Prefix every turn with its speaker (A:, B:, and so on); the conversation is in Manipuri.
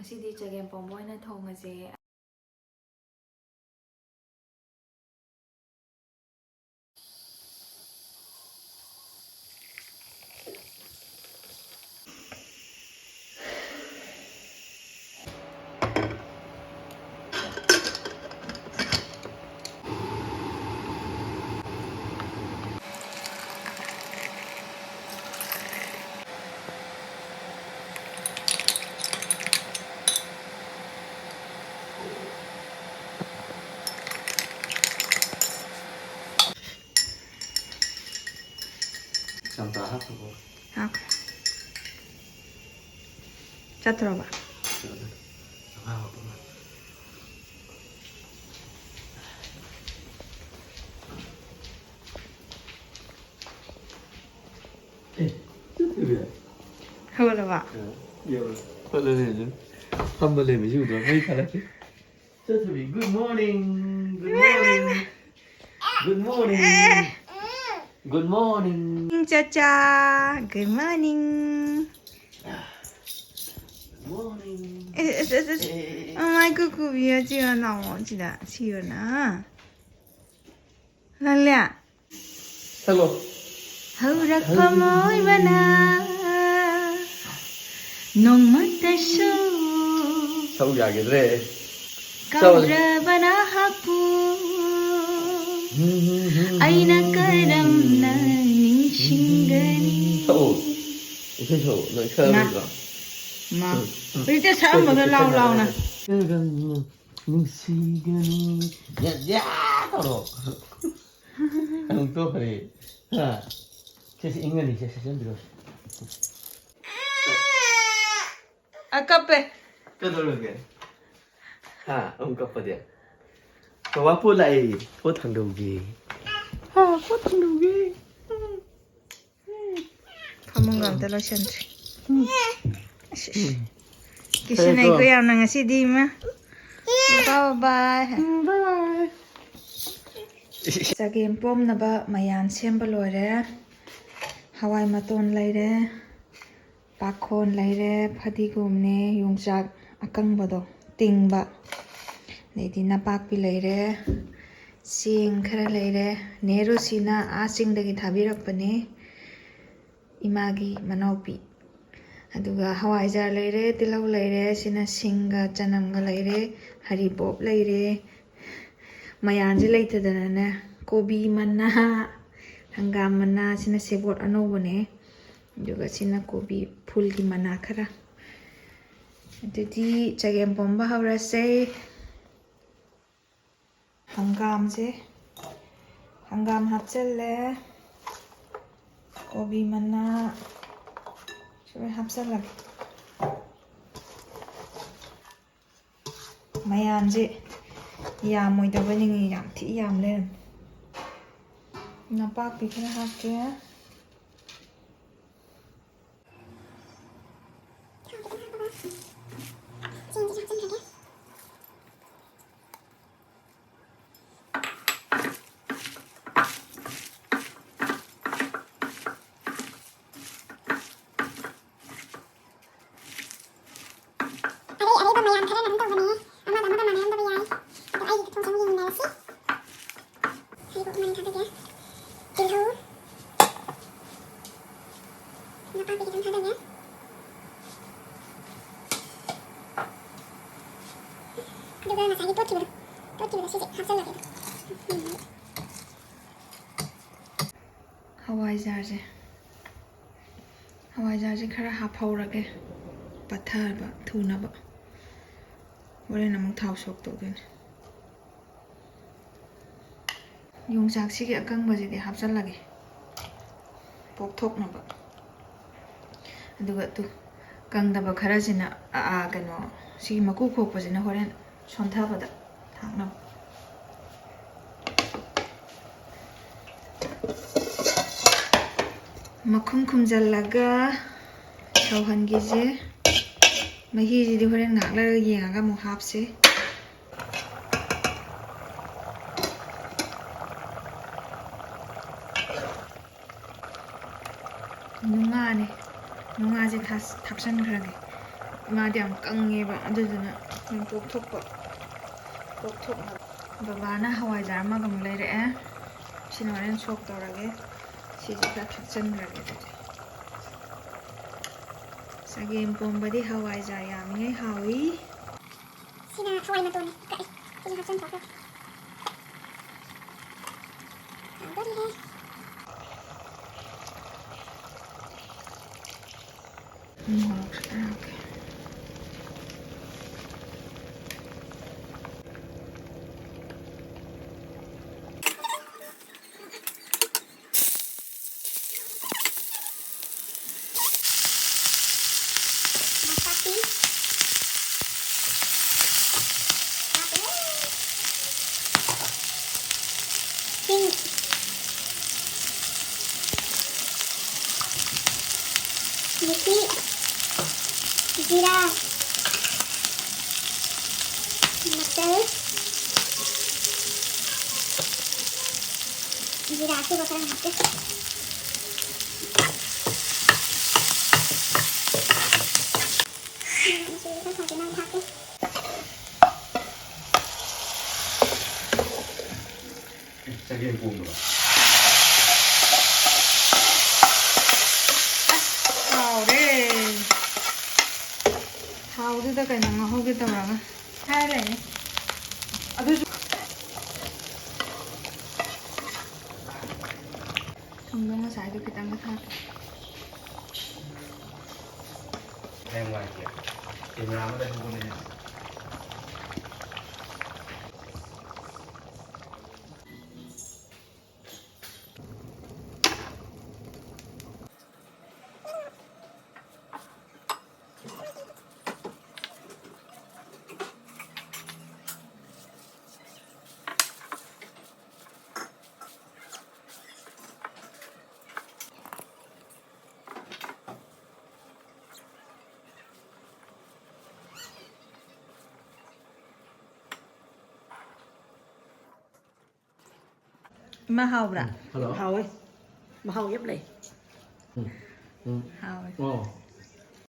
A: ꯉꯁꯤꯗꯤ ꯆꯒꯦꯝꯄꯣꯝꯕ ꯑꯣꯏꯅ ꯊꯣꯡꯉꯁꯦ.
B: 잠깐 하프고.
A: 하고. 자 들어봐. Hörde va?
B: 한번 내면 이거도 왜 가라지? 저기 good morning. Good morning. Good morning. Good morning.
A: Cha-cha. Good morning.
B: Good morning.
A: My cuckoo bia chi na mo chi da chi yo na. La la.
B: Hello.
A: Haurakpa moi bana. Nong mata shu.
B: 서울 야기래.
A: Kaura bana hapu. Aina karam na ningshingani.
B: 서울. 이제 서울. 너 처음이가.
A: Ma. Bây 사람 뭐가 나오나?
B: ningshingani. 야, 바로. 한번 또 그래. 자. 제시 인간이 제시 좀 들어.
A: Akape.
B: Cái ha ông cấp vào điện mà bác phút lại phút thằng đầu gì phút thằng đầu gì
A: Kamungan talo siyempre. Kisinay ko yan na nga si Dima. Bye-bye.
B: bye
A: Chagempom na ba mayan siyempre lore. Hawai maton laire. Pakon laire. Patigom ne yung jag akang bado. Tingba. Naiti napakpi laire. Sing kara laire. Nero sina asing dagi thabirak pane. Imagi manaupi. Aduga hawaijar laire. Tilaw laire. Sina singa chanamga laire. Haribop laire. Mayanji laite danana. Kobi mana. Hangam mana. Sina sebot anobone. Aduga sina kobi pulgi mana kara. Jadi chagempomba haurase. Hangam se. Hangam hapselle. Kobi mana. Coba hapsel lagi. Mayan je. Ya moi da bani yam thi yam le. Napak pi kena hapke. Hawaijar je khara haphawrage pathar ba thuna ba hore namuk thau sok to den yongsak sigi akang ba jidi hapsal lage pok thok na ba aduga tu kang da ba khara jina kano sigi maku khok ba jina hore sontha ba da thakna makhum khumjallaga sauhangi je mahi jidi hore ngakla yengaga mu hapse nunga je thapsan khrage ꯏꯃꯥꯗꯤ ꯌꯥꯝ ꯀꯪꯉꯦꯕ ꯑꯗꯨꯗꯨꯅ ꯄꯣꯛꯊꯣꯛꯅꯕ ꯕꯕꯥꯅ ꯍꯋꯥꯏꯖꯥꯔ ꯑꯃꯒ ꯑꯃꯨꯛ ꯂꯩꯔꯛꯑꯦ ꯁꯤꯅ ꯍꯣꯔꯦꯟ ꯁꯣꯛ ꯇꯧꯔꯒꯦ ꯁꯤꯁꯦ ꯈꯔ ꯊꯛꯆꯟꯈ꯭ꯔꯒꯦ ꯑꯗꯨꯗꯤ ꯆꯒꯦꯝ ꯄꯣꯝꯕꯗꯤ ꯍꯋꯥꯏꯖꯥꯔ ꯌꯥꯝꯃꯤꯉꯩ ꯍꯥꯎꯏ
C: sina hawai matoni kai sina hachan thok dori he
A: morok oke
C: masaki pink methi जीरा मटर जीरा आके बकरा हाथे
B: चगे पोंबा
A: 하오래 하오르다 그냥 하오겠다고 하래 아주 정동은 사이도 그딴 거 사.
B: แรงไวเกี่ยวเวลาไม่ได้ทุกคนเลย
A: mà hào bra
B: Hello.
D: Hầu ơi, mà hầu giúp đi.
B: Ừ.
A: hào
B: Ồ.